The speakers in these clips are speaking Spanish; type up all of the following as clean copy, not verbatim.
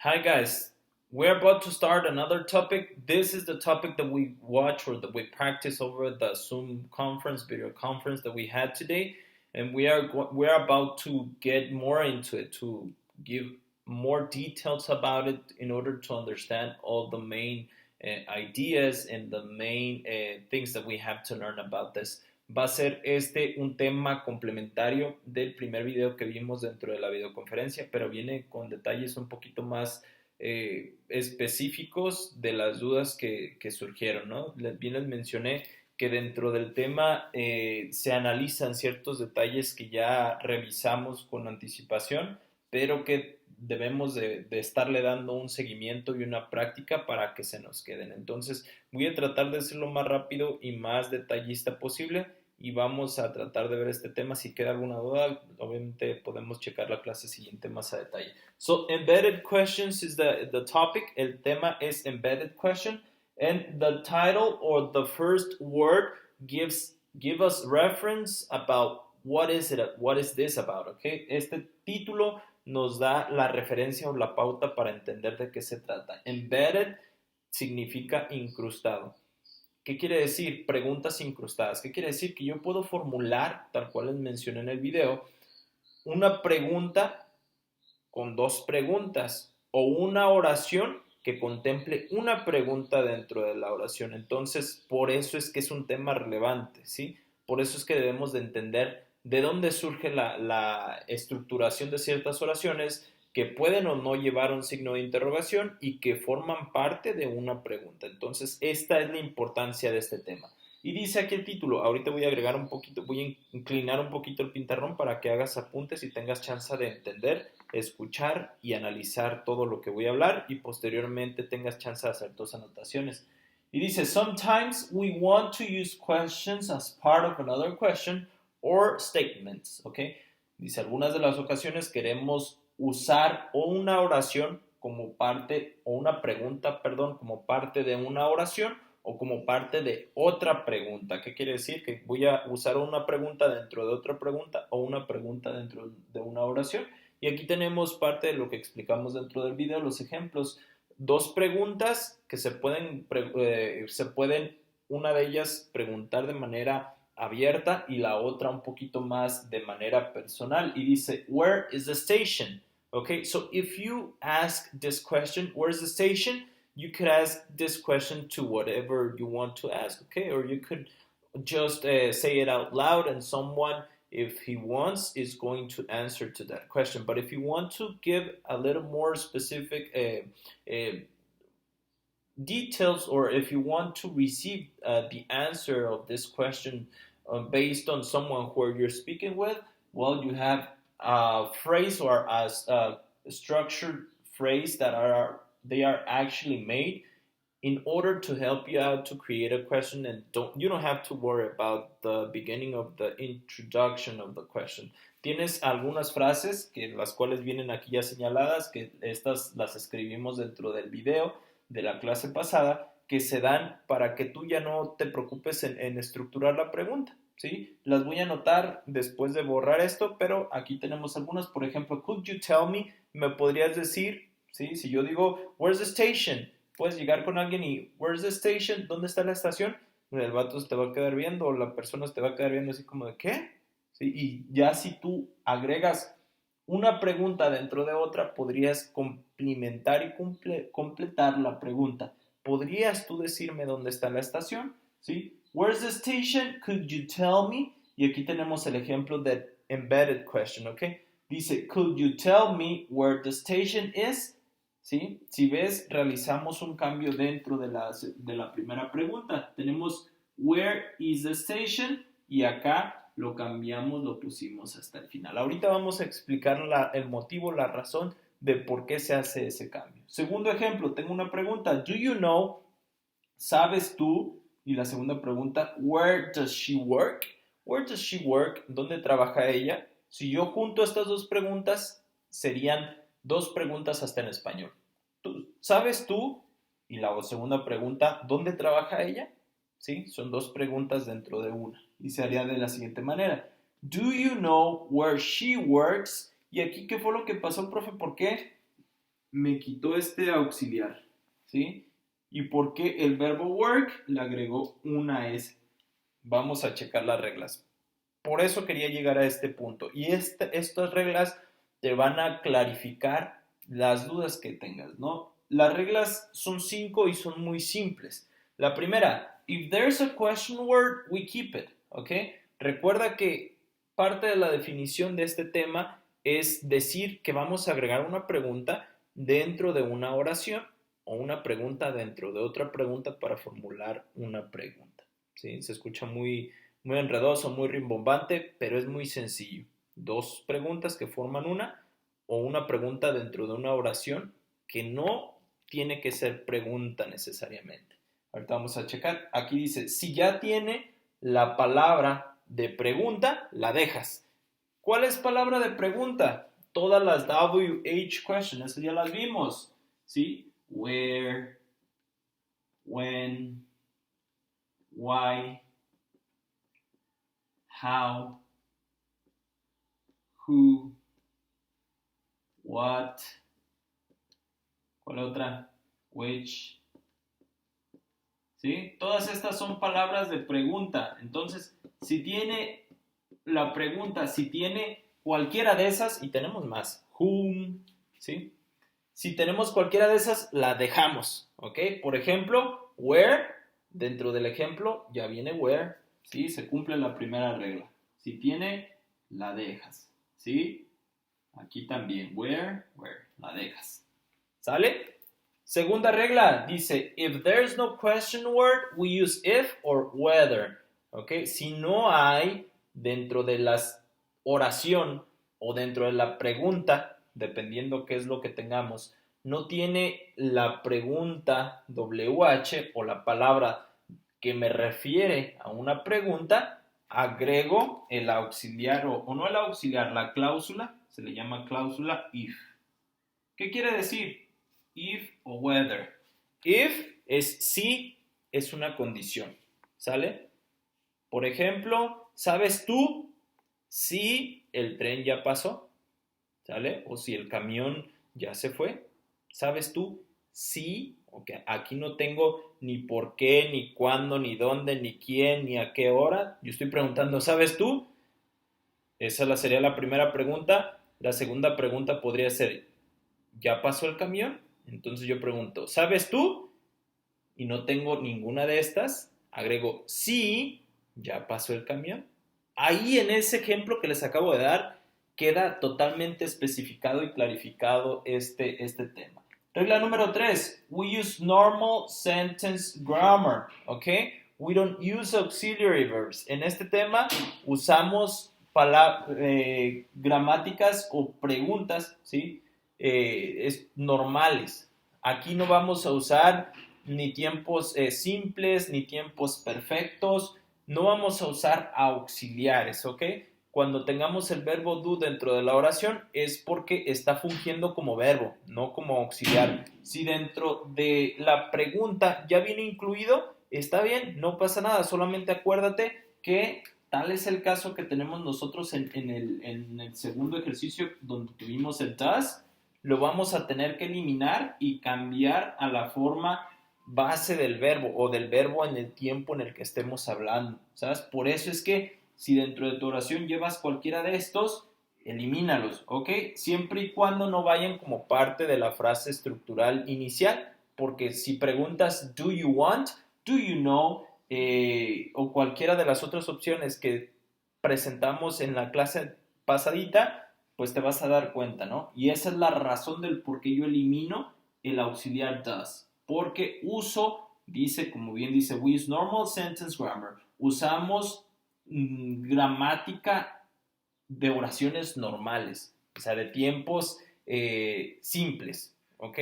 Hi guys, we're about to start another topic. This is the topic that we watch or that we practice over the Zoom conference, video conference that we had today, and we're about to get more into it to give more details about it in order to understand all the main ideas and the main things that we have to learn about this. Va a ser este un tema complementario del primer video que vimos dentro de la videoconferencia, pero viene con detalles un poquito más específicos de las dudas que surgieron, ¿no? Bien les mencioné que dentro del tema se analizan ciertos detalles que ya revisamos con anticipación, pero que debemos de estarle dando un seguimiento y una práctica para que se nos queden. Entonces, voy a tratar de ser lo más rápido y más detallista posible y vamos a tratar de ver este tema. Si queda alguna duda, obviamente podemos checar la clase siguiente más a detalle. So, embedded questions is the topic. El tema es embedded question. And the title or the first word give us reference about what is this about, okay? Este título nos da la referencia o la pauta para entender de qué se trata. Embedded significa incrustado. ¿Qué quiere decir? Preguntas incrustadas. ¿Qué quiere decir? Que yo puedo formular, tal cual les mencioné en el video, una pregunta con dos preguntas o una oración que contemple una pregunta dentro de la oración. Entonces, por eso es que es un tema relevante, ¿sí? Por eso es que debemos de entender de dónde surge la estructuración de ciertas oraciones que pueden o no llevar un signo de interrogación y que forman parte de una pregunta. Entonces, esta es la importancia de este tema. Y dice aquí el título, ahorita voy a agregar un poquito, voy a inclinar un poquito el pintarrón para que hagas apuntes y tengas chance de entender, escuchar y analizar todo lo que voy a hablar y posteriormente tengas chance de hacer tus anotaciones. Y dice, sometimes we want to use questions as part of another question or statements, ¿ok? Dice, algunas de las ocasiones queremos usar una oración como parte, o una pregunta, perdón, como parte de una oración o como parte de otra pregunta. ¿Qué quiere decir? Que voy a usar una pregunta dentro de otra pregunta o una pregunta dentro de una oración. Y aquí tenemos parte de lo que explicamos dentro del video, los ejemplos. Dos preguntas que se pueden una de ellas preguntar de manera abierta y la otra un poquito más de manera personal. Y dice, where is the station? Okay, so if you ask this question, where's the station? You could ask this question to whatever you want to ask, okay? Or you could just say it out loud and someone, if he wants, is going to answer to that question. But if you want to give a little more specific details, or if you want to receive the answer of this question based on someone who you're speaking with, well, you have a phrase or a structured phrase that they are actually made in order to help you out to create a question, and you don't have to worry about the beginning of the introduction of the question. Tienes algunas frases que las cuales vienen aquí ya señaladas, que estas las escribimos dentro del video de la clase pasada, que se dan para que tú ya no te preocupes en estructurar la pregunta, ¿sí? Las voy a anotar después de borrar esto, pero aquí tenemos algunas. Por ejemplo, could you tell me, me podrías decir, ¿sí? Si yo digo, where's the station? Puedes llegar con alguien y, where's the station? ¿Dónde está la estación? El vato se te va a quedar viendo o la persona se te va a quedar viendo así como de, ¿qué? ¿Sí? Y ya si tú agregas una pregunta dentro de otra, podrías complementar y completar la pregunta. ¿Podrías tú decirme dónde está la estación? ¿Sí? Where's the station? Could you tell me? Y aquí tenemos el ejemplo de embedded question, ¿ok? Dice, could you tell me where the station is? ¿Sí? Si ves, realizamos un cambio dentro de la primera pregunta. Tenemos where is the station y acá lo cambiamos, lo pusimos hasta el final. Ahorita vamos a explicar el motivo, la razón de por qué se hace ese cambio. Segundo ejemplo, tengo una pregunta. Do you know? ¿Sabes tú? Y la segunda pregunta, where does she work? Where does she work? ¿Dónde trabaja ella? Si yo junto estas dos preguntas, serían dos preguntas hasta en español. ¿Sabes tú? Y la segunda pregunta, ¿dónde trabaja ella? ¿Sí? Son dos preguntas dentro de una. Y se haría de la siguiente manera. Do you know where she works? Y aquí, ¿qué fue lo que pasó, profe? ¿Por qué me quitó este auxiliar, ¿sí? ¿Y por qué el verbo work le agregó una S? Vamos a checar las reglas. Por eso quería llegar a este punto. Y estas reglas te van a clarificar las dudas que tengas, ¿no? Las reglas son 5 y son muy simples. La primera, if there's a question word, we keep it, ¿ok? Recuerda que parte de la definición de este tema es decir que vamos a agregar una pregunta dentro de una oración o una pregunta dentro de otra pregunta para formular una pregunta, ¿sí? Se escucha muy enredoso, muy rimbombante, pero es muy sencillo. Dos preguntas que forman una o una pregunta dentro de una oración que no tiene que ser pregunta necesariamente. Ahorita vamos a checar. Aquí dice, si ya tiene la palabra de pregunta, la dejas. ¿Cuál es palabra de pregunta? Todas las WH questions, esas ya las vimos, ¿sí? Where, when, why, how, who, what, ¿cuál otra? Which, ¿sí? Todas estas son palabras de pregunta. Entonces, si tiene la pregunta, si tiene cualquiera de esas, y tenemos más, whom, ¿sí? Si tenemos cualquiera de esas, la dejamos, ¿ok? Por ejemplo, where, dentro del ejemplo ya viene where, ¿sí? Se cumple la primera regla. Si tiene, la dejas, ¿sí? Aquí también, where, la dejas. ¿Sale? Segunda regla, dice, if there's no question word, we use if or whether, ¿ok? Si no hay dentro de la oración o dentro de la pregunta, dependiendo qué es lo que tengamos, no tiene la pregunta WH o la palabra que me refiere a una pregunta, agrego el auxiliar o no el auxiliar, la cláusula, se le llama cláusula if. ¿Qué quiere decir? If o whether. If es si, es una condición, ¿sale? Por ejemplo, ¿sabes tú si el tren ya pasó? ¿Sale? O si el camión ya se fue. ¿Sabes tú si? Okay. Aquí no tengo ni por qué, ni cuándo, ni dónde, ni quién, ni a qué hora. Yo estoy preguntando, ¿sabes tú? Esa sería la primera pregunta. La segunda pregunta podría ser, ¿ya pasó el camión? Entonces yo pregunto, ¿sabes tú? Y no tengo ninguna de estas. Agrego, sí, ya pasó el camión. Ahí en ese ejemplo que les acabo de dar, queda totalmente especificado y clarificado este tema. Regla número 3. We use normal sentence grammar, ¿ok? We don't use auxiliary verbs. En este tema usamos gramáticas o preguntas, ¿sí? Normales. Aquí no vamos a usar ni tiempos simples, ni tiempos perfectos. No vamos a usar auxiliares, ¿ok? Cuando tengamos el verbo do dentro de la oración es porque está fungiendo como verbo, no como auxiliar. Si dentro de la pregunta ya viene incluido, está bien, no pasa nada. Solamente acuérdate que tal es el caso que tenemos nosotros en el segundo ejercicio donde tuvimos el does. Lo vamos a tener que eliminar y cambiar a la forma base del verbo o del verbo en el tiempo en el que estemos hablando, ¿sabes? Por eso es que si dentro de tu oración llevas cualquiera de estos, elimínalos, ¿ok? Siempre y cuando no vayan como parte de la frase estructural inicial, porque si preguntas do you want, do you know, o cualquiera de las otras opciones que presentamos en la clase pasadita, pues te vas a dar cuenta, ¿no? Y esa es la razón del por qué yo elimino el auxiliar does. Porque uso, dice, como bien dice, we use normal sentence grammar. Usamos gramática de oraciones normales, o sea, de tiempos simples, ¿ok?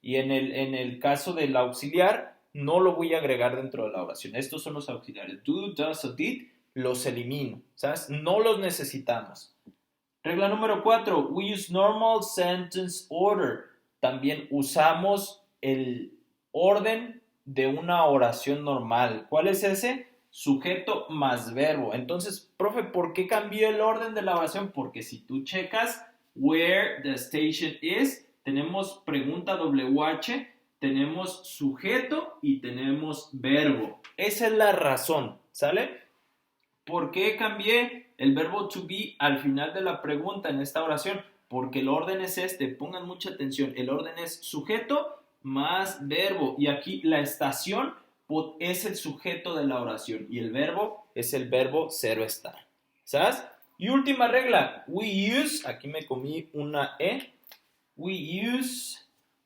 Y en el caso del auxiliar, no lo voy a agregar dentro de la oración. Estos son los auxiliares. Do, does o did, los elimino, ¿sabes? No los necesitamos. Regla número 4, we use normal sentence order. También usamos el orden de una oración normal. ¿Cuál es ese? Sujeto más verbo. Entonces, profe, ¿por qué cambió el orden de la oración? Porque si tú checas where the station is, tenemos pregunta WH, tenemos sujeto y tenemos verbo. Esa es la razón, ¿sale? ¿Por qué cambié el verbo to be al final de la pregunta en esta oración? Porque el orden es este, pongan mucha atención, el orden es sujeto más verbo y aquí la estación es el sujeto de la oración y el verbo es el verbo cero estar, ¿sabes? Y última regla, we use, aquí me comí una E, we use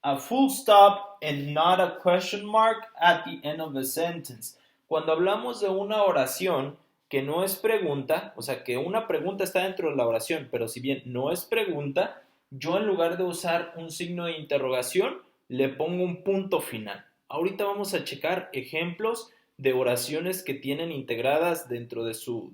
a full stop and not a question mark at the end of a sentence. Cuando hablamos de una oración que no es pregunta, o sea, que una pregunta está dentro de la oración, pero si bien no es pregunta, yo en lugar de usar un signo de interrogación, le pongo un punto final. Ahorita vamos a checar ejemplos de oraciones que tienen integradas dentro de su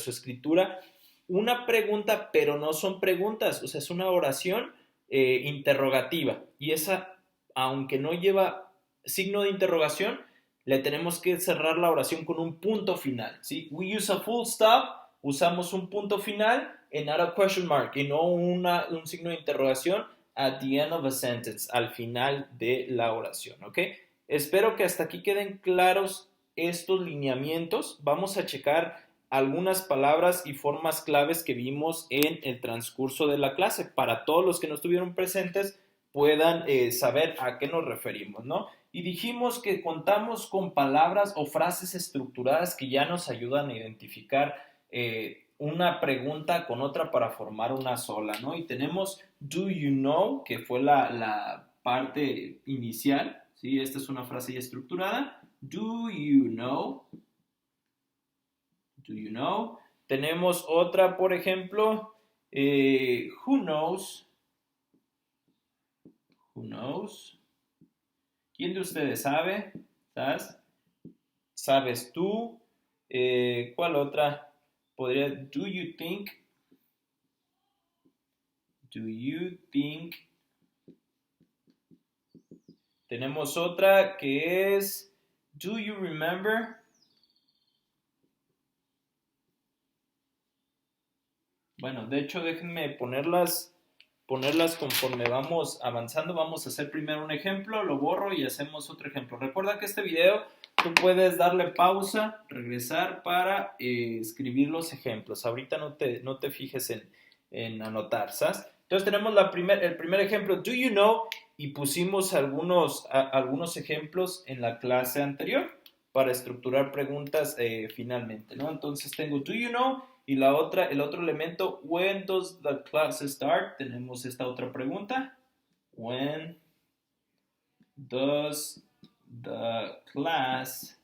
escritura una pregunta, pero no son preguntas, o sea, es una oración interrogativa. Y esa, aunque no lleva signo de interrogación, le tenemos que cerrar la oración con un punto final, ¿sí? We use a full stop, usamos un punto final and not a question mark, y no un signo de interrogación at the end of a sentence, al final de la oración, ¿ok? Espero que hasta aquí queden claros estos lineamientos. Vamos a checar algunas palabras y formas claves que vimos en el transcurso de la clase para todos los que no estuvieron presentes puedan saber a qué nos referimos, ¿no? Y dijimos que contamos con palabras o frases estructuradas que ya nos ayudan a identificar una pregunta con otra para formar una sola, ¿no? Y tenemos do you know, que fue la parte inicial, ¿sí? Esta es una frase ya estructurada. Do you know? Do you know? Tenemos otra, por ejemplo, who knows? Who knows? ¿Quién de ustedes sabe? ¿Sabes? ¿Sabes tú? ¿Cuál otra? Podría, do you think? Do you think? Tenemos otra que es, do you remember? Bueno, de hecho, déjenme ponerlas conforme vamos avanzando. Vamos a hacer primero un ejemplo, lo borro y hacemos otro ejemplo. Recuerda que este video tú puedes darle pausa, regresar para escribir los ejemplos. Ahorita no te fijes en anotar, ¿sabes? Entonces tenemos el primer ejemplo, do you know, y pusimos algunos ejemplos en la clase anterior para estructurar preguntas finalmente, ¿no? Entonces tengo do you know y el otro elemento, when does the class start? Tenemos esta otra pregunta, when does the class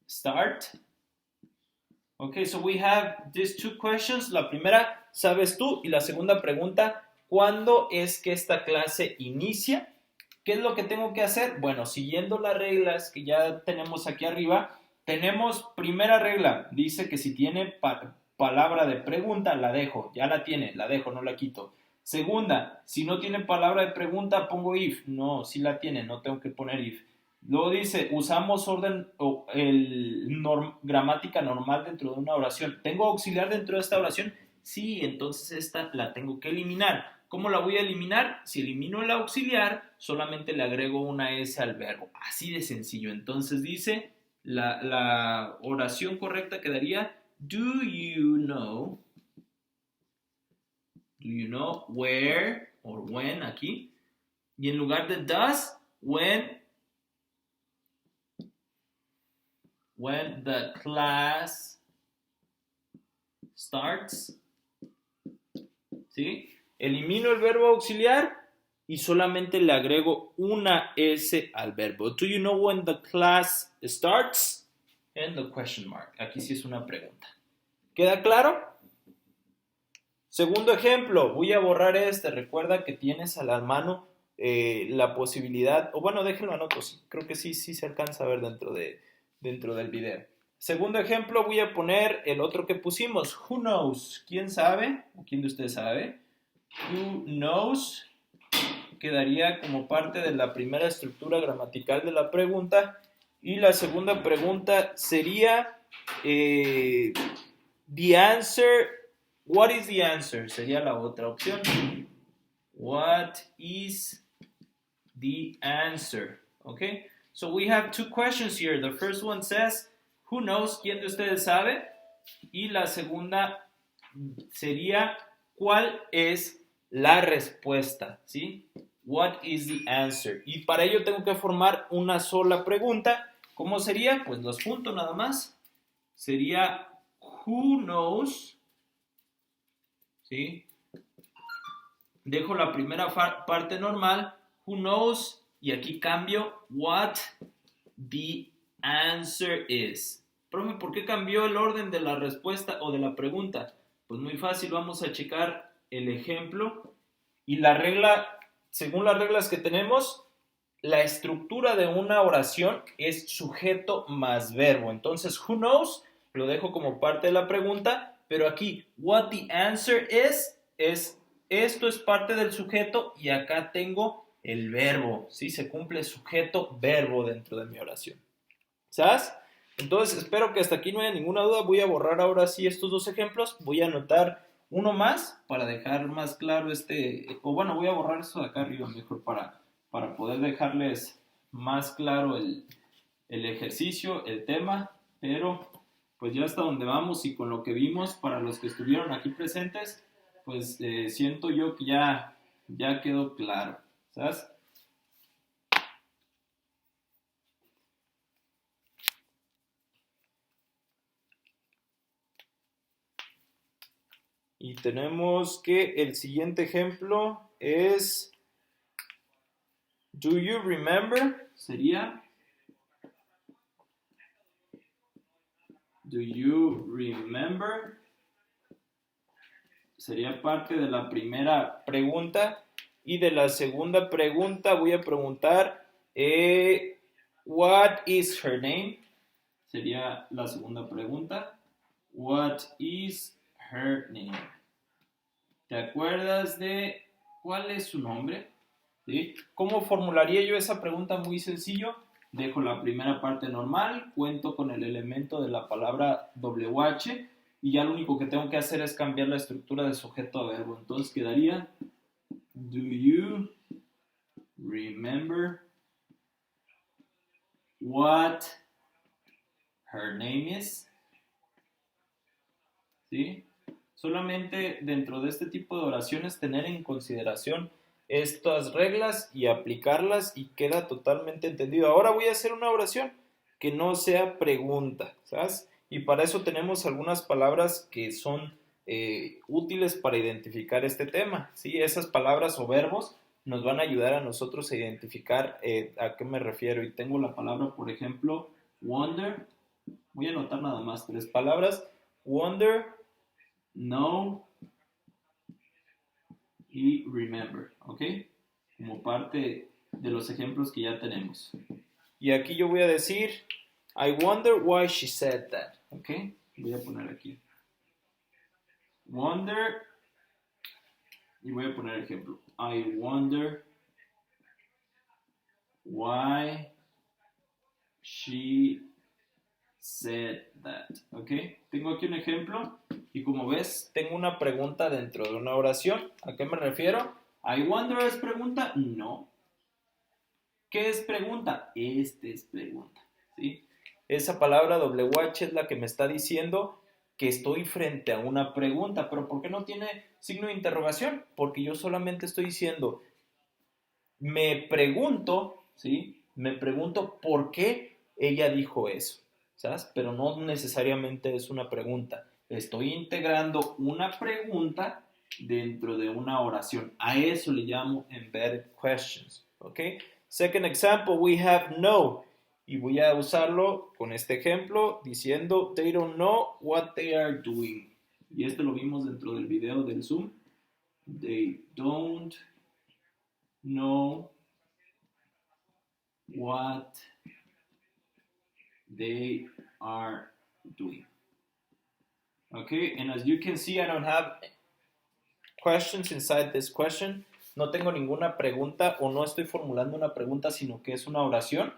start? Okay, so we have these two questions. La primera, ¿sabes tú? Y la segunda pregunta, ¿cuándo es que esta clase inicia? ¿Qué es lo que tengo que hacer? Bueno, siguiendo las reglas que ya tenemos aquí arriba, tenemos primera regla, dice que si tiene palabra de pregunta, la dejo, ya la tiene, la dejo, no la quito. Segunda, si no tiene palabra de pregunta, pongo if, no, si la tiene, no tengo que poner if. Luego dice, usamos orden o gramática normal dentro de una oración. ¿Tengo auxiliar dentro de esta oración? Sí, entonces esta la tengo que eliminar. ¿Cómo la voy a eliminar? Si elimino el auxiliar, solamente le agrego una S al verbo. Así de sencillo. Entonces dice, la oración correcta quedaría, do you know where or when aquí? Y en lugar de does, when the class starts, ¿sí? Elimino el verbo auxiliar y solamente le agrego una S al verbo. Do you know when the class starts? And the question mark. Aquí sí es una pregunta. ¿Queda claro? Segundo ejemplo, voy a borrar este. Recuerda que tienes a la mano la posibilidad, o bueno, déjenlo anoto, sí, creo que sí se alcanza a ver dentro del video. Segundo ejemplo, voy a poner el otro que pusimos, who knows, ¿quién sabe? ¿O quién de ustedes sabe? Who knows quedaría como parte de la primera estructura gramatical de la pregunta y la segunda pregunta sería the answer, what is the answer? Sería la otra opción. What is the answer? Okay, so we have two questions here. The first one says, who knows? ¿Quién de ustedes sabe? Y la segunda sería, ¿cuál es la respuesta? ¿Sí? What is the answer? Y para ello tengo que formar una sola pregunta. ¿Cómo sería? Pues los junto nada más. Sería, who knows? ¿Sí? Dejo la primera parte normal, who knows, y aquí cambio, what the answer is. Profe, ¿por qué cambió el orden de la respuesta o de la pregunta? Pues muy fácil, vamos a checar el ejemplo. Y la regla, según las reglas que tenemos, la estructura de una oración es sujeto más verbo. Entonces, who knows, lo dejo como parte de la pregunta, pero aquí, what the answer is esto es parte del sujeto y acá tengo el verbo, ¿sí? Se cumple sujeto-verbo dentro de mi oración. ¿Sabes? Entonces, espero que hasta aquí no haya ninguna duda. Voy a borrar ahora sí estos dos ejemplos. Voy a anotar uno más para dejar más claro voy a borrar esto de acá arriba mejor para poder dejarles más claro el ejercicio, el tema, pero pues ya hasta donde vamos y con lo que vimos para los que estuvieron aquí presentes, pues siento yo que ya quedó claro, ¿sabes? Y tenemos que el siguiente ejemplo es do you remember? Sería do you remember? Sería parte de la primera pregunta. Y de la segunda pregunta voy a preguntar what is her name? Sería la segunda pregunta. What is her name? ¿Te acuerdas de cuál es su nombre? ¿Sí? ¿Cómo formularía yo esa pregunta? Muy sencillo. Dejo la primera parte normal, cuento con el elemento de la palabra WH y ya lo único que tengo que hacer es cambiar la estructura de sujeto a verbo. Entonces quedaría do you remember what her name is? ¿Sí? Solamente dentro de este tipo de oraciones tener en consideración estas reglas y aplicarlas y queda totalmente entendido. Ahora voy a hacer una oración que no sea pregunta, ¿sabes? Y para eso tenemos algunas palabras que son útiles para identificar este tema, ¿sí? Esas palabras o verbos nos van a ayudar a nosotros a identificar a qué me refiero. Y tengo la palabra, por ejemplo, wonder. Voy a anotar nada más 3 palabras. Wonder, know y remember, ¿ok? Como parte de los ejemplos que ya tenemos. Y aquí yo voy a decir, I wonder why she said that, ¿ok? Voy a poner aquí. Wonder, y voy a poner ejemplo. I wonder why she said that, ¿ok? Tengo aquí un ejemplo y como ves, tengo una pregunta dentro de una oración. ¿A qué me refiero? I wonder es pregunta, no. ¿Qué es pregunta? Es pregunta, ¿sí? Esa palabra WH es la que me está diciendo que estoy frente a una pregunta, pero ¿por qué no tiene signo de interrogación? Porque yo solamente estoy diciendo, me pregunto, ¿sí? Me pregunto por qué ella dijo eso, ¿sabes? Pero no necesariamente es una pregunta. Estoy integrando una pregunta dentro de una oración. A eso le llamo embedded questions, ¿ok? Second example, we have no. Y voy a usarlo con este ejemplo diciendo, they don't know what they are doing. Y esto lo vimos dentro del video del Zoom. They don't know what they are doing. Okay, and as you can see, I don't have questions inside this question. No tengo ninguna pregunta o no estoy formulando una pregunta, sino que es una oración.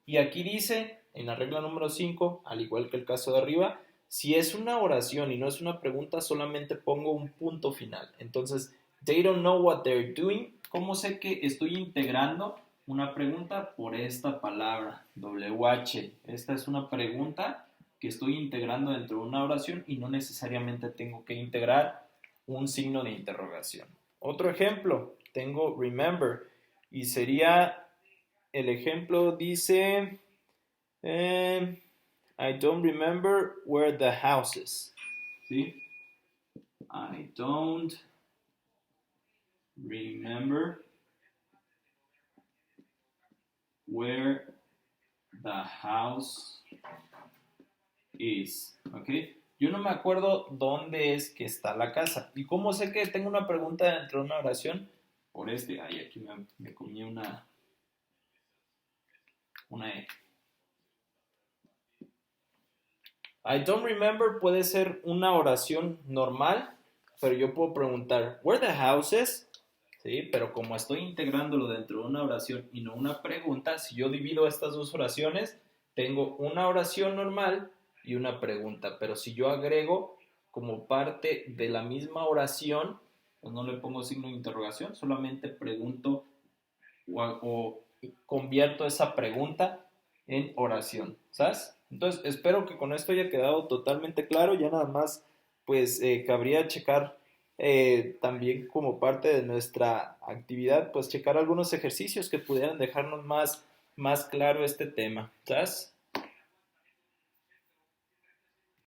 Y aquí dice, en la regla número 5, al igual que el caso de arriba, si es una oración y no es una pregunta, solamente pongo un punto final. Entonces, They don't know what they're doing. ¿Cómo sé que estoy integrando una pregunta por esta palabra? WH. Esta es una pregunta que estoy integrando dentro de una oración y no necesariamente tengo que integrar un signo de interrogación. Otro ejemplo, tengo remember y sería, el ejemplo dice, I don't remember where the house is. ¿Sí? I don't remember where the house is. ¿Ok? Yo no me acuerdo dónde es que está la casa. ¿Y cómo sé que tengo una pregunta dentro de una oración? Por este. Ay, aquí me comí una E. I don't remember puede ser una oración normal, pero yo puedo preguntar, where the house is? ¿Sí? Pero como estoy integrándolo dentro de una oración y no una pregunta, si yo divido estas dos oraciones, tengo una oración normal y una pregunta. Pero si yo agrego como parte de la misma oración, pues no le pongo signo de interrogación, solamente pregunto o convierto esa pregunta en oración, ¿sabes? Entonces, espero que con esto haya quedado totalmente claro. Ya nada más, pues, cabría checar también como parte de nuestra actividad, pues checar algunos ejercicios que pudieran dejarnos más claro este tema, ¿sabes?